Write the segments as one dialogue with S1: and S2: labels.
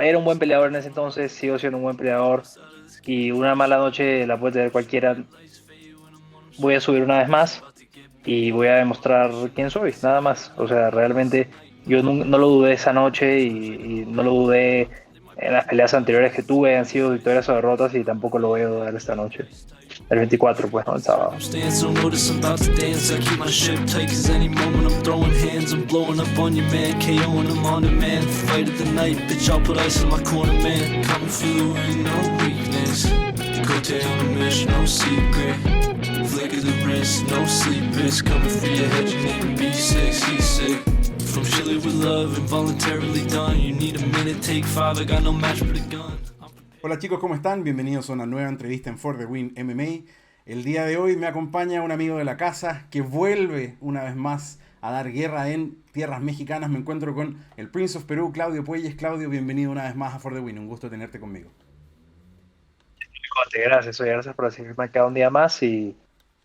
S1: Era un buen peleador en ese entonces, sigo siendo un buen peleador y una mala noche la puede tener cualquiera. Voy a subir una vez más y voy a demostrar quién soy, nada más. O sea, realmente yo no lo dudé esa noche y no lo dudé en las peleas anteriores que tuve, han sido victorias o derrotas y tampoco lo voy a dudar esta noche. El 24, pues, ¿no? El sábado.
S2: Circumstance, don't notice I'm about to dance. I keep my ship tight, cause any moment I'm throwing hands. I'm blowing up on your man, KOing him on demand. Fight of the night, bitch, I'll put ice in my corner, man. Coming for the win, no weakness. Cote on a mission, no secret. Flick of the wrist, no sleep risk. Coming for your head, you need to be sick, seasick. From Chile with love, involuntarily done. You need a minute, take five, I got no match but a gun.
S3: Hola chicos, ¿cómo están? Bienvenidos a una nueva entrevista en For the Win MMA. El día de hoy me acompaña un amigo de la casa que vuelve una vez más a dar guerra en tierras mexicanas. Me encuentro con el Prince of Perú, Claudio Puelles. Claudio, bienvenido una vez más a For the Win. Un gusto tenerte conmigo.
S1: Conte, gracias, oye, gracias por recibirme acá un día más y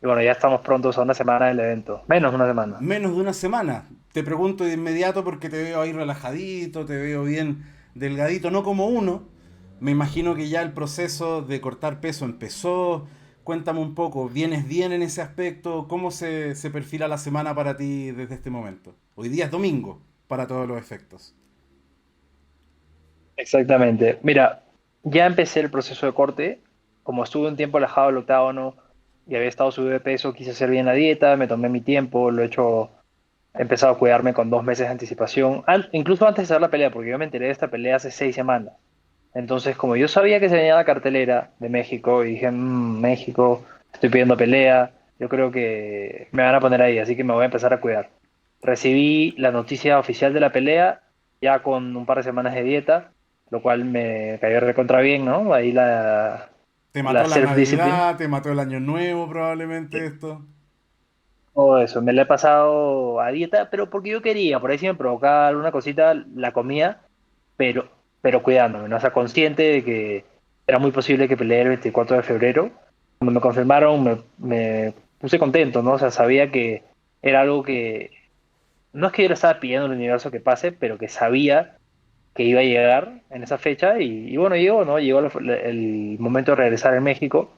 S1: bueno, ya estamos prontos a una semana del evento, menos de una semana.
S3: Menos de una semana. Te pregunto de inmediato porque te veo ahí relajadito, te veo bien delgadito, no como uno. Me imagino que ya el proceso de cortar peso empezó. Cuéntame un poco, ¿vienes bien en ese aspecto? ¿Cómo se perfila la semana para ti desde este momento? Hoy día es domingo, para todos los efectos.
S1: Exactamente. Mira, ya empecé el proceso de corte. Como estuve un tiempo alejado del octágono y había estado subido de peso, quise hacer bien la dieta, me tomé mi tiempo, lo he hecho, he empezado a cuidarme con 2 meses de anticipación, incluso antes de hacer la pelea, porque yo me enteré de esta pelea hace 6 semanas. Entonces, como yo sabía que se venía la cartelera de México y dije, México, estoy pidiendo pelea, yo creo que me van a poner ahí, así que me voy a empezar a cuidar. Recibí la noticia oficial de la pelea ya con un par de semanas de dieta, lo cual me cayó recontra bien, ¿no? Ahí
S3: Te
S1: la
S3: mató la
S1: self-discipline,
S3: Navidad, te mató el Año Nuevo probablemente esto.
S1: todo eso. Me la he pasado a dieta, pero porque yo quería, por ahí si me provocaba alguna cosita, la comía, pero, pero cuidándome, ¿no? O sea, consciente de que era muy posible que peleara el 24 de febrero. Cuando me confirmaron, me puse contento, ¿no? O sea, sabía que era algo que, no es que yo le estaba pidiendo al universo que pase, pero que sabía que iba a llegar en esa fecha y bueno, llegó, ¿no? Llegó el momento de regresar en México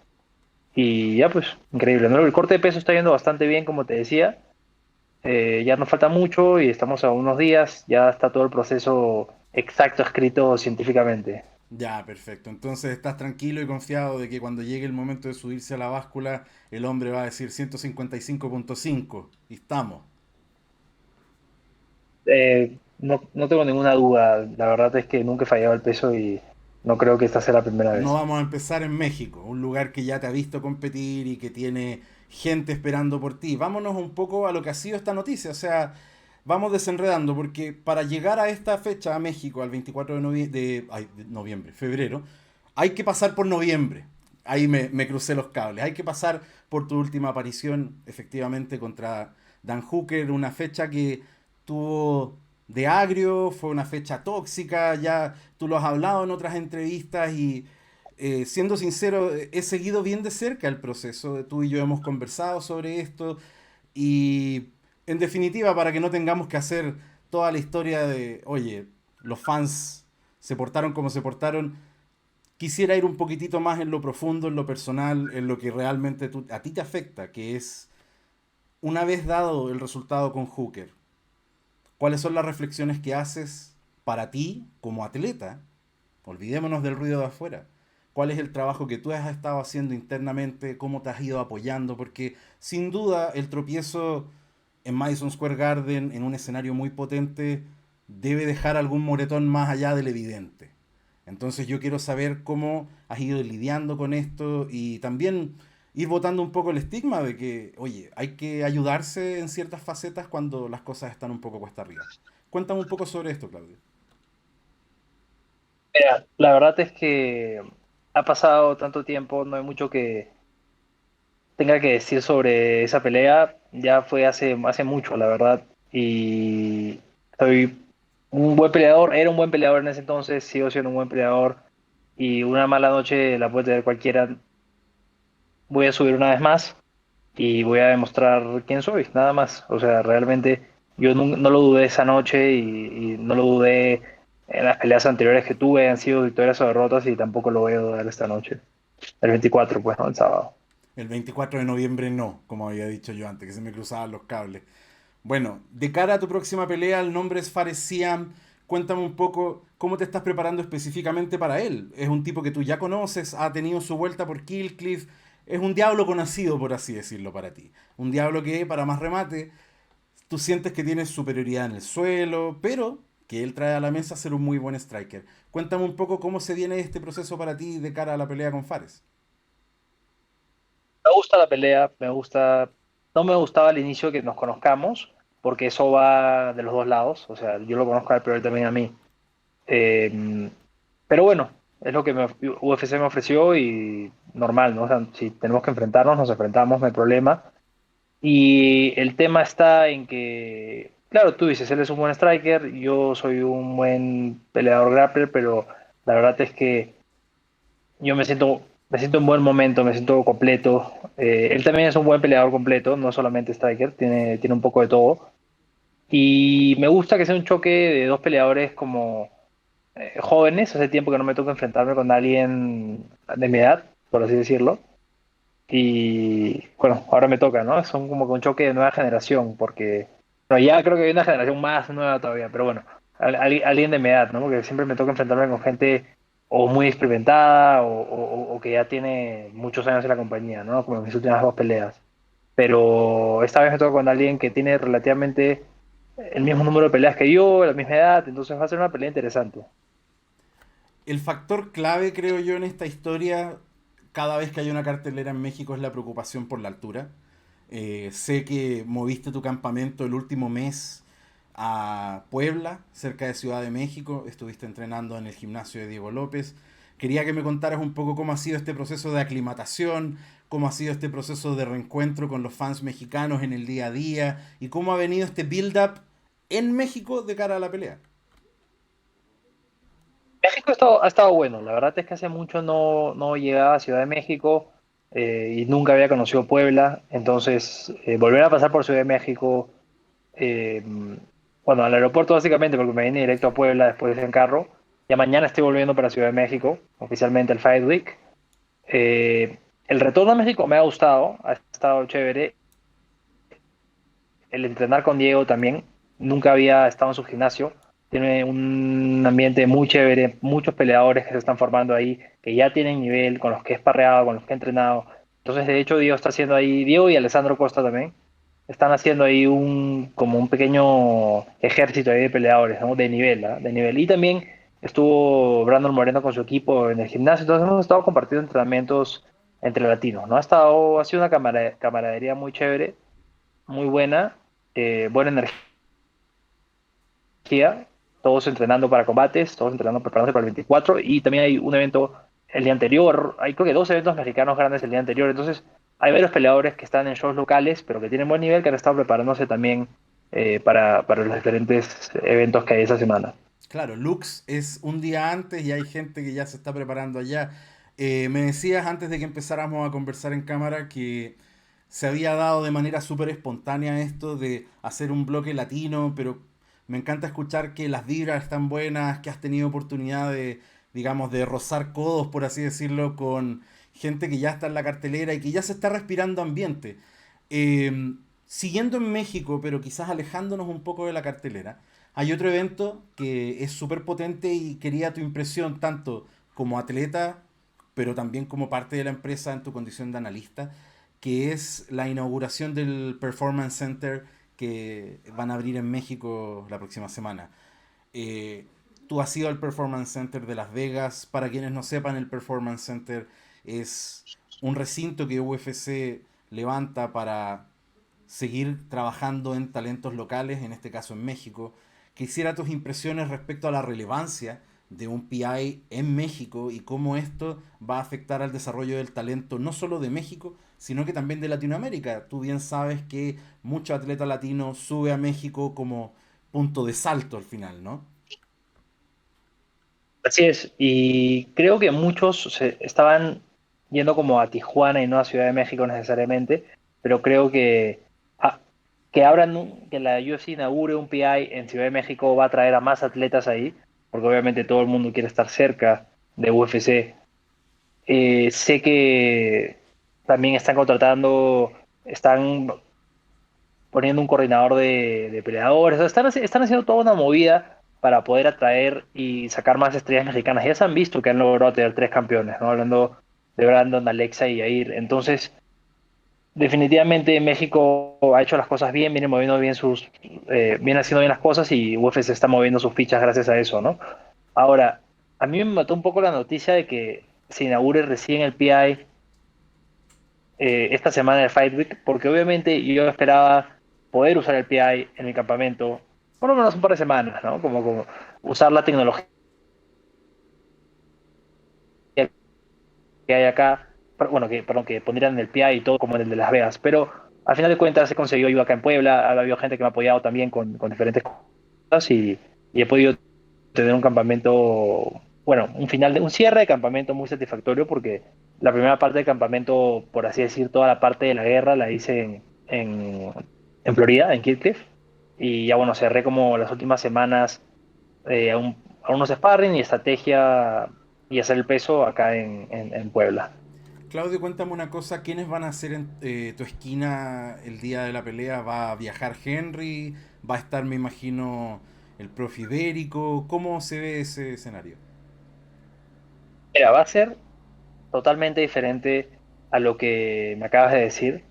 S1: y ya pues, increíble, ¿no? El corte de peso está yendo bastante bien, como te decía. Ya nos falta mucho y estamos a unos días, ya está todo el proceso exacto escrito científicamente.
S3: Ya, perfecto. Entonces estás tranquilo y confiado de que cuando llegue el momento de subirse a la báscula, el hombre va a decir 155,5 y estamos.
S1: No tengo ninguna duda, la verdad es que nunca he fallado el peso y no creo que esta sea la primera
S3: No
S1: vez.
S3: vamos a empezar en México, un lugar que ya te ha visto competir y que tiene gente esperando por ti. Vámonos un poco a lo que ha sido esta noticia, o sea, vamos desenredando porque para llegar a esta fecha a México, al 24 de noviembre, febrero, hay que pasar por noviembre. Ahí me crucé los cables. Hay que pasar por tu última aparición, efectivamente, contra Dan Hooker, una fecha que tuvo de agrio, fue una fecha tóxica, ya tú lo has hablado en otras entrevistas y siendo sincero, he seguido bien de cerca el proceso, tú y yo hemos conversado sobre esto y en definitiva para que no tengamos que hacer toda la historia de, oye, los fans se portaron como se portaron, quisiera ir un poquitito más en lo profundo, en lo personal, en lo que realmente a ti te afecta, que es una vez dado el resultado con Hooker, ¿cuáles son las reflexiones que haces para ti como atleta? Olvidémonos del ruido de afuera. ¿Cuál es el trabajo que tú has estado haciendo internamente? ¿Cómo te has ido apoyando? Porque sin duda el tropiezo en Madison Square Garden, en un escenario muy potente, debe dejar algún moretón más allá del evidente. Entonces yo quiero saber cómo has ido lidiando con esto y también ir botando un poco el estigma de que, oye, hay que ayudarse en ciertas facetas cuando las cosas están un poco cuesta arriba. Cuéntame un poco sobre esto, Claudio.
S1: Mira, la verdad es que ha pasado tanto tiempo, no hay mucho que tenga que decir sobre esa pelea, ya fue hace mucho, la verdad, y soy un buen peleador, era un buen peleador en ese entonces, sigo siendo un buen peleador y una mala noche la puede tener cualquiera. Voy a subir una vez más y voy a demostrar quién soy, nada más. O sea, realmente yo no lo dudé esa noche y no lo dudé en las peleas anteriores que tuve han sido victorias o derrotas y tampoco lo voy a dudar esta noche. El 24, pues, ¿no? El sábado.
S3: El 24 de noviembre no, como había dicho yo antes, que se me cruzaban los cables. Bueno, de cara a tu próxima pelea, el nombre es Fares Siam. Cuéntame un poco cómo te estás preparando específicamente para él. Es un tipo que tú ya conoces, ha tenido su vuelta por Killcliff, es un diablo conocido, por así decirlo, para ti. Un diablo que, para más remate, tú sientes que tiene superioridad en el suelo, pero que él trae a la mesa ser un muy buen striker. Cuéntame un poco cómo se viene este proceso para ti de cara a la pelea con Fares.
S1: Me gusta la pelea, me gusta. No me gustaba al inicio que nos conozcamos, porque eso va de los dos lados. O sea, yo lo conozco a él, pero él también a mí. Eh, pero bueno, es lo que UFC me ofreció y normal, ¿no? O sea, si tenemos que enfrentarnos, nos enfrentamos, no hay problema. Y el tema está en que, claro, tú dices, él es un buen striker, yo soy un buen peleador grappler, pero la verdad es que yo me siento en buen momento, me siento completo. Él también es un buen peleador completo, no solamente striker, tiene un poco de todo. Y me gusta que sea un choque de dos peleadores como jóvenes. Hace tiempo que no me toca enfrentarme con alguien de mi edad, por así decirlo. Y bueno, ahora me toca, ¿no? Son como que un choque de nueva generación, porque no, ya creo que hay una generación más nueva todavía, pero bueno, alguien de mi edad, ¿no? Porque siempre me toca enfrentarme con gente o muy experimentada o que ya tiene muchos años en la compañía, ¿no? Como en mis últimas dos peleas. Pero esta vez me toca con alguien que tiene relativamente el mismo número de peleas que yo, la misma edad, entonces va a ser una pelea interesante.
S3: El factor clave, creo yo, en esta historia, cada vez que hay una cartelera en México, es la preocupación por la altura. Sé que moviste tu campamento el último mes a Puebla, cerca de Ciudad de México. Estuviste entrenando en el gimnasio de Diego López. Quería que me contaras un poco cómo ha sido este proceso de aclimatación, cómo ha sido este proceso de reencuentro con los fans mexicanos en el día a día y cómo ha venido este build-up en México de cara a la pelea.
S1: México ha estado bueno, la verdad es que hace mucho no llegaba a Ciudad de México y nunca había conocido Puebla, entonces volver a pasar por Ciudad de México, eh, bueno, al aeropuerto básicamente porque me vine directo a Puebla después en carro, ya mañana estoy volviendo para Ciudad de México, oficialmente el Fight Week. El retorno a México me ha gustado, ha estado chévere, el entrenar con Diego también. Nunca había estado en su gimnasio. Tiene un ambiente muy chévere, muchos peleadores que se están formando ahí, que ya tienen nivel, con los que he sparreado, con los que he entrenado. Entonces, de hecho, Diego está haciendo ahí, Diego y Alessandro Costa también, están haciendo ahí como un pequeño ejército ahí de peleadores, ¿no? De nivel, ¿ah? De nivel. Y también estuvo Brandon Moreno con su equipo en el gimnasio, entonces hemos estado compartiendo entrenamientos entre latinos, ¿no? Ha sido una camaradería muy chévere, muy buena, buena energía, todos entrenando para combates, todos entrenando preparándose para el 24 y también hay un evento el día anterior, hay creo que dos eventos mexicanos grandes el día anterior, entonces hay varios peleadores que están en shows locales, pero que tienen buen nivel, que han estado preparándose también para los diferentes eventos que hay esa semana.
S3: Claro, Lux es un día antes y hay gente que ya se está preparando allá. Me decías antes de que empezáramos a conversar en cámara que se había dado de manera súper espontánea esto de hacer un bloque latino, pero me encanta escuchar que las vibras están buenas, que has tenido oportunidad de, digamos, de rozar codos, por así decirlo, con gente que ya está en la cartelera y que ya se está respirando ambiente. Siguiendo en México, pero quizás alejándonos un poco de la cartelera, hay otro evento que es súper potente y quería tu impresión tanto como atleta, pero también como parte de la empresa en tu condición de analista, que es la inauguración del Performance Center que van a abrir en México la próxima semana. Eh, Tú has ido al Performance Center de Las Vegas. Para quienes no sepan, el Performance Center es un recinto que UFC levanta para seguir trabajando en talentos locales, en este caso en México. Quisiera tus impresiones respecto a la relevancia de un PI en México y cómo esto va a afectar al desarrollo del talento no solo de México, sino que también de Latinoamérica. Tú bien sabes que mucho atleta latino sube a México como punto de salto al final, ¿no?
S1: Así es, y creo que muchos estaban yendo como a Tijuana y no a Ciudad de México necesariamente, pero creo ah, que la UFC inaugure un PI en Ciudad de México va a traer a más atletas ahí, porque obviamente todo el mundo quiere estar cerca de UFC. Sé que también están poniendo un coordinador de peleadores, o sea, están haciendo toda una movida para poder atraer y sacar más estrellas mexicanas. Ya se han visto que han logrado tener 3 campeones, ¿no? Hablando de Brandon, Alexa y Yair. Entonces, definitivamente México ha hecho las cosas bien, viene moviendo bien viene haciendo bien las cosas y UFC está moviendo sus fichas gracias a eso, ¿no? Ahora, a mí me mató un poco la noticia de que se inaugure recién el PI esta semana de Fight Week, porque obviamente yo esperaba poder usar el PI en mi campamento por lo menos un par de semanas, ¿no? Como usar la tecnología que hay acá, bueno, perdón, que pondrían en el PI y todo como en el de Las Vegas, pero al final de cuentas he conseguido yo acá en Puebla, ha habido gente que me ha apoyado también con diferentes cosas y he podido tener un campamento, bueno, un cierre de campamento muy satisfactorio porque la primera parte del campamento, por así decir, toda la parte de la guerra la hice en Florida, en Kill Cliff, y ya bueno, cerré como las últimas semanas a unos sparring y estrategia y hacer el peso acá en Puebla.
S3: Claudio, cuéntame una cosa, ¿quiénes van a ser en tu esquina el día de la pelea? ¿Va a viajar Henry? ¿Va a estar, me imagino, el profe Ibérico? ¿Cómo se ve ese escenario?
S1: Mira, va a ser totalmente diferente a lo que me acabas de decir,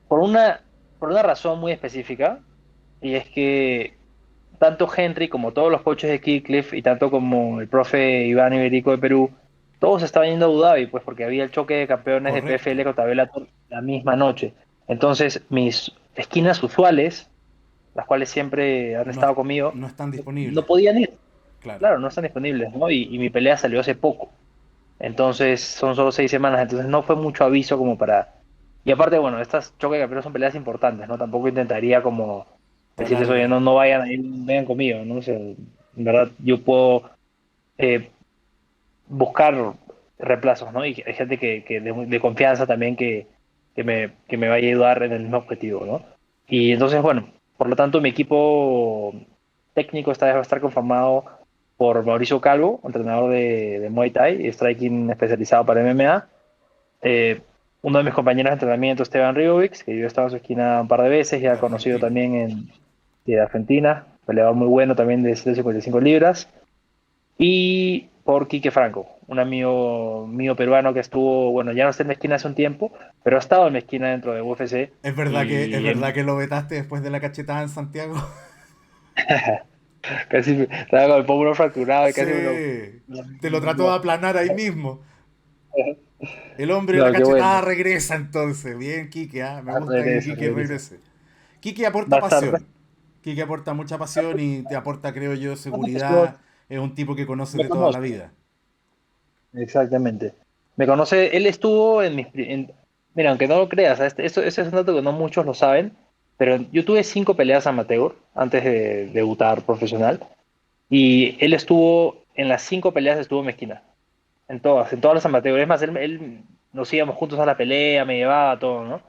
S1: por una, por una razón muy específica, y es que tanto Henry como todos los coaches de Kickcliff y tanto como el profe Iván Iberico de Perú, todos estaban yendo a Abu Dhabi, pues porque había el choque de campeones de
S3: Correcto.
S1: PFL contra Bellator la misma noche. Entonces, mis esquinas usuales, las cuales siempre han
S3: No,
S1: estado conmigo,
S3: no están
S1: no
S3: disponibles.
S1: podían ir.
S3: Claro.
S1: Claro, no están disponibles, ¿no? Y mi pelea salió hace poco. Entonces, son solo 6 semanas, entonces no fue mucho aviso como para... Y aparte, bueno, estas choques de campeones son peleas importantes, ¿no? Tampoco intentaría como decirles, oye,
S3: Calarla.
S1: no vayan ahí, vengan conmigo, ¿no? O sea, en verdad, yo puedo eh, buscar reemplazos, ¿no? Y hay gente que de confianza también que me vaya a ayudar en el mismo objetivo, ¿no? Y entonces, bueno, por lo tanto, mi equipo técnico esta vez va a estar conformado por Mauricio Calvo, entrenador de Muay Thai y striking especializado para MMA. Eh, Uno de mis compañeros de entrenamiento, Esteban Ribovics, que yo he estado en su esquina un par de veces,
S3: De
S1: ya conocido
S3: Argentina.
S1: también de Argentina, peleador muy bueno también de 155 libras. Y por Quique Franco, un amigo mío peruano que estuvo, bueno, ya no está en mi esquina hace un tiempo, pero ha estado en mi esquina dentro de UFC.
S3: Es
S1: Y
S3: verdad que lo vetaste después de la cachetada en Santiago?
S1: casi estaba con el pómulo fracturado y
S3: Sí.
S1: casi me lo...
S3: Te lo trató de aplanar ahí mismo. El hombre de la
S1: No, qué
S3: cachetada
S1: bueno.
S3: regresa entonces. Bien, Quique, ¿ah? Me gusta que
S1: Regresa,
S3: Quique
S1: regresa.
S3: regrese. Quique aporta
S1: Va a estar...
S3: pasión. Quique aporta mucha pasión y te aporta, creo yo,
S1: Pasión,
S3: seguridad. Es un tipo que conoces
S1: me
S3: de toda la
S1: conoce,
S3: vida.
S1: exactamente. Me conoce, él estuvo mira, aunque no lo creas, ese es un dato que no muchos lo saben, pero yo tuve 5 peleas amateur antes de debutar profesional y él estuvo, en las 5 peleas estuvo en mi esquina, en todas las amateur. Es más, él nos íbamos juntos a la pelea, me llevaba todo, ¿no?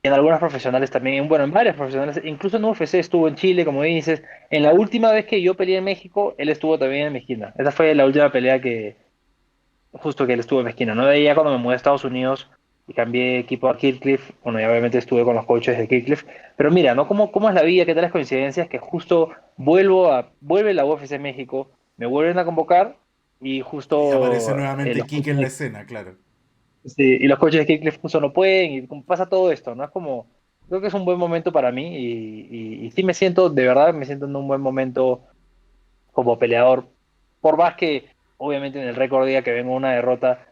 S1: En algunas profesionales también, bueno, en varias profesionales, incluso en UFC estuvo en Chile, como dices. En la última vez que yo peleé en México, él estuvo también en mi esquina. Esa fue la última pelea justo que él estuvo en mi esquina, ¿no? De ahí ya cuando me mudé a Estados Unidos y cambié de equipo a Kickcliff, bueno, ya obviamente estuve con los coaches de Kickcliff. Pero mira, ¿no? ¿Cómo es la vida? ¿Qué tal las coincidencias? Que justo vuelve la UFC México, me vuelven a convocar y
S3: Y aparece
S1: justo
S3: nuevamente
S1: los
S3: Quique
S1: coaches
S3: en la
S1: de
S3: escena, claro.
S1: Sí, y los coaches de Kicklift justo no pueden, y como pasa todo esto, ¿no? Es como, creo que es un buen momento para mí, y sí me siento, de verdad, me siento en un buen momento como peleador. Por más que, obviamente, en el récord diga que vengo una derrota,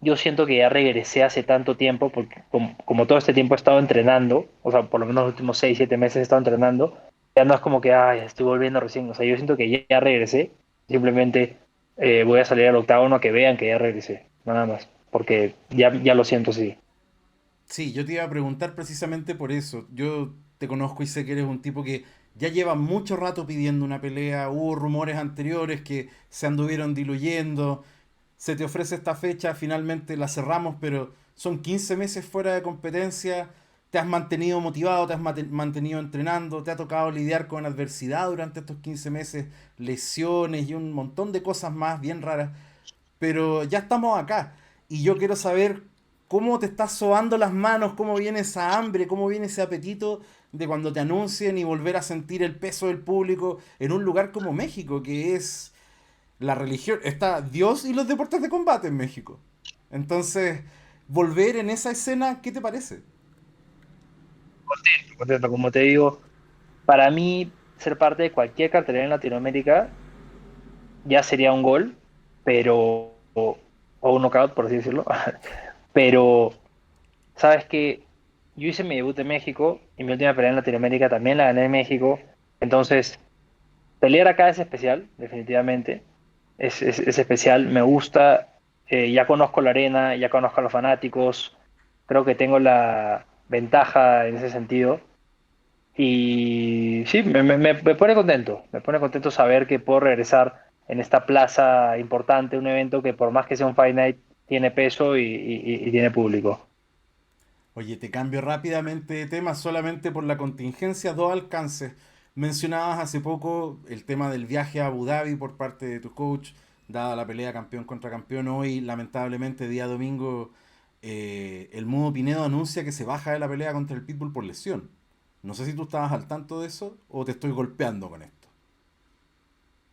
S1: yo siento que ya regresé hace tanto tiempo, porque como todo este tiempo he estado entrenando, o sea, por lo menos los últimos 6, 7 meses he estado entrenando, ya no es como que, ay, estoy volviendo recién, o sea, yo siento que ya regresé, simplemente voy a salir al octágono a que vean que ya regresé, nada más, porque ya lo siento, sí.
S3: Sí, yo te iba a preguntar precisamente por eso. Yo te conozco y sé que eres un tipo que ya lleva mucho rato pidiendo una pelea. Hubo rumores anteriores que se anduvieron diluyendo. Se te ofrece esta fecha, finalmente la cerramos, pero son 15 meses fuera de competencia. te has mantenido motivado, te has mantenido entrenando, te ha tocado lidiar con adversidad durante estos 15 meses, lesiones y un montón de cosas más bien raras, pero ya estamos acá y yo quiero saber cómo te estás sobando las manos, cómo viene esa hambre, cómo viene ese apetito de cuando te anuncien y volver a sentir el peso del público en un lugar como México, que es la religión, está Dios y los deportes de combate en México. Entonces, volver en esa escena, ¿qué te parece?
S1: Contento, como te digo, para mí ser parte de cualquier cartelera en Latinoamérica ya sería un gol, pero o un knockout, por así decirlo. Pero sabes que yo hice mi debut en México y mi última pelea en Latinoamérica también la gané en México. Entonces, pelear acá es especial, definitivamente. Es especial, me gusta. Ya conozco la arena, ya conozco a los fanáticos. Creo que tengo la ventaja en ese sentido. Y sí, me pone contento. Me pone contento saber que puedo regresar en esta plaza importante, un evento que por más que sea un Fight Night, tiene peso y tiene público.
S3: Oye, te cambio rápidamente de tema solamente por la contingencia, dos alcances. Mencionabas hace poco el tema del viaje a Abu Dhabi por parte de tu coach, dada la pelea campeón contra campeón. Hoy, lamentablemente, día domingo, el Mudo Pinedo anuncia que se baja de la pelea contra el Pitbull por lesión. No sé si tú estabas al tanto de eso o te estoy golpeando con esto.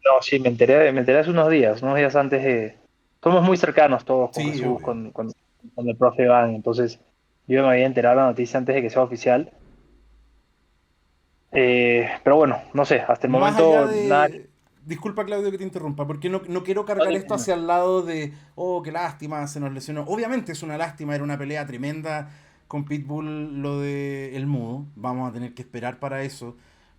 S1: No, sí, me enteré hace unos días antes de... Somos muy cercanos todos con
S3: Sí,
S1: Jesús,
S3: obvio.
S1: con el profe Iván, entonces yo me había enterado la noticia antes de que sea oficial. Pero bueno, no sé, hasta el
S3: Más allá
S1: momento nada.
S3: de... Disculpa, Claudio, que te interrumpa, porque no quiero cargar esto hacia el lado de, oh, qué lástima, se nos lesionó. Obviamente es una lástima, era una pelea tremenda con Pitbull lo de El Mudo. Vamos a tener que esperar para eso.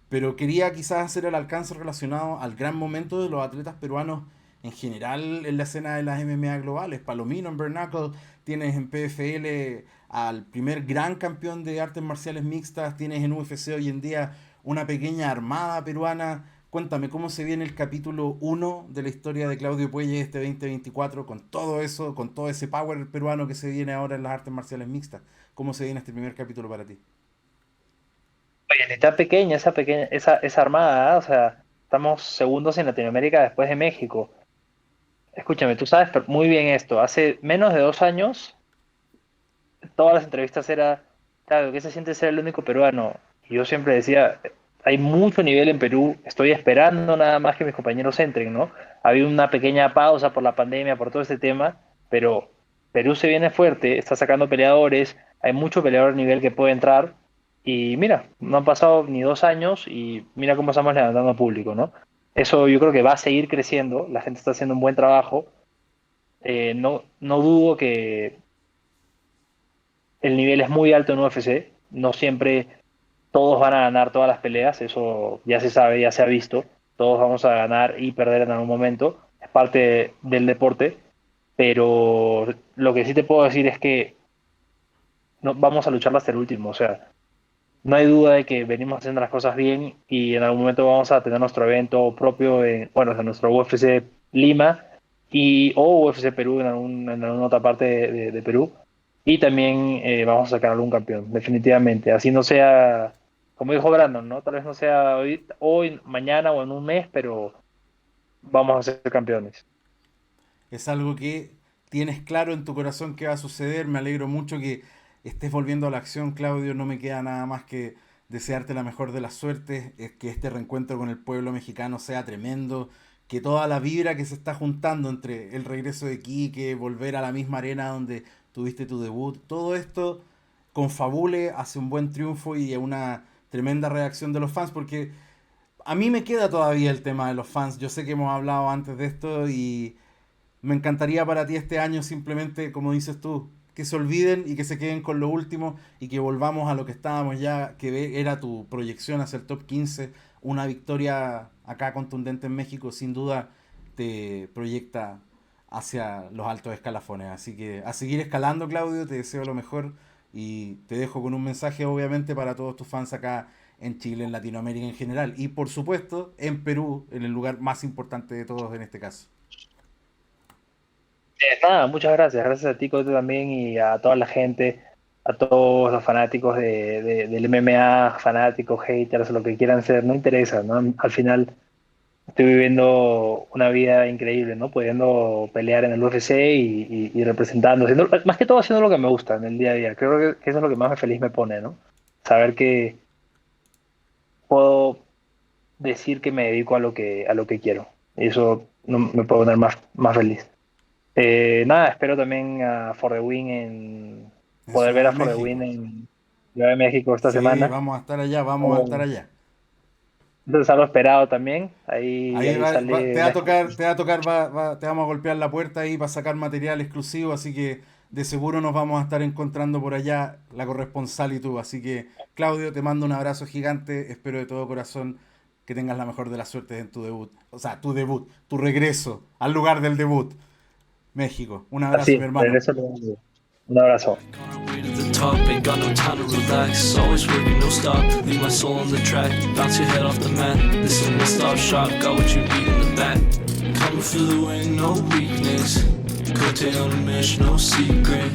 S3: Pero quería quizás hacer el alcance relacionado al gran momento de los atletas peruanos en general en la escena de las MMA globales. Palomino en Bare Knuckle, tienes en PFL al primer gran campeón de artes marciales mixtas, tienes en UFC hoy en día una pequeña armada peruana. Cuéntame, ¿cómo se viene el capítulo uno de la historia de Claudio Puelle este 2024 con todo eso, con todo ese power peruano que se viene ahora en las artes marciales mixtas? ¿Cómo se viene este primer capítulo para ti?
S1: Oye, está pequeña, esa armada, ¿ah? O sea, estamos segundos en Latinoamérica después de México. Escúchame, tú sabes muy bien esto. Hace menos de 2 años, todas las entrevistas era, claro, ¿qué se siente ser el único peruano? Y yo siempre decía, hay mucho nivel en Perú, estoy esperando nada más que mis compañeros entren, ¿no? Había una pequeña pausa por la pandemia, por todo este tema, pero Perú se viene fuerte, está sacando peleadores, hay mucho peleador a nivel que puede entrar. Y mira, no han pasado ni 2 años y mira cómo estamos levantando público, ¿no? Eso yo creo que va a seguir creciendo, la gente está haciendo un buen trabajo. No dudo que el nivel es muy alto en UFC, no siempre todos van a ganar todas las peleas, eso ya se sabe, ya se ha visto, todos vamos a ganar y perder en algún momento, es parte del deporte, pero lo que sí te puedo decir es que no, vamos a luchar hasta el último, o sea, no hay duda de que venimos haciendo las cosas bien y en algún momento vamos a tener nuestro evento propio, bueno, o sea, nuestro UFC Lima o UFC Perú en alguna otra parte de Perú. Y también vamos a sacar algún campeón, definitivamente. Así no sea, como dijo Brandon, ¿no? Tal vez no sea hoy, mañana o en un mes, pero vamos a ser campeones.
S3: Es algo que tienes claro en tu corazón que va a suceder. Me alegro mucho que estés volviendo a la acción, Claudio. No me queda nada más que desearte la mejor de las suertes, es que este reencuentro con el pueblo mexicano sea tremendo, que toda la vibra que se está juntando entre el regreso de Quique, volver a la misma arena donde tuviste tu debut, todo esto confabule hacia un buen triunfo y a una tremenda reacción de los fans, porque a mí me queda todavía el tema de los fans. Yo sé que hemos hablado antes de esto y me encantaría para ti este año simplemente, como dices tú, que se olviden y que se queden con lo último y que volvamos a lo que estábamos ya, que era tu proyección hacia el top 15. Una victoria acá contundente en México sin duda te proyecta hacia los altos escalafones. Así que a seguir escalando, Claudio, te deseo lo mejor y te dejo con un mensaje obviamente para todos tus fans acá en Chile, en Latinoamérica en general y por supuesto en Perú, en el lugar más importante de todos en este caso.
S1: Nada, muchas gracias. Gracias a ti, Cote, también y a toda la gente. a todos los fanáticos del MMA, fanáticos, haters, lo que quieran ser, no interesa, ¿no? Al final estoy viviendo una vida increíble, ¿no? Pudiendo pelear en el UFC y representando, más que todo haciendo lo que me gusta en el día a día. Creo que eso es lo que más feliz me pone, ¿no? Saber que puedo decir que me dedico a lo que quiero. Y eso no me puede poner más feliz. Nada, espero también a For the Win
S3: En
S1: poder ver
S3: Ciudad
S1: a
S3: de
S1: For the Win
S3: México.
S1: en Ciudad de México esta
S3: Sí,
S1: semana.
S3: vamos a estar allá, vamos a estar allá.
S1: Entonces algo esperado también. Ahí,
S3: Ahí
S1: ahí sale
S3: te va a
S1: la...
S3: tocar, te vamos a golpear la puerta ahí para sacar material exclusivo, así que de seguro nos vamos a estar encontrando por allá, la corresponsal y tú. Así que, Claudio, te mando un abrazo gigante, espero de todo corazón que tengas la mejor de las suertes en tu debut. O sea, tu debut, tu regreso al lugar del debut. México. Un abrazo, mi
S1: Así,
S3: hermano.
S1: regreso. Un abrazo.
S2: Way to the top, ain't got no time to relax. Always working, no stop. Leave my soul on the track. Bounce your head off the mat. This is one stop shop. Got what you need in the back. Coming for the win, no weakness. Cote on a mission, no secret.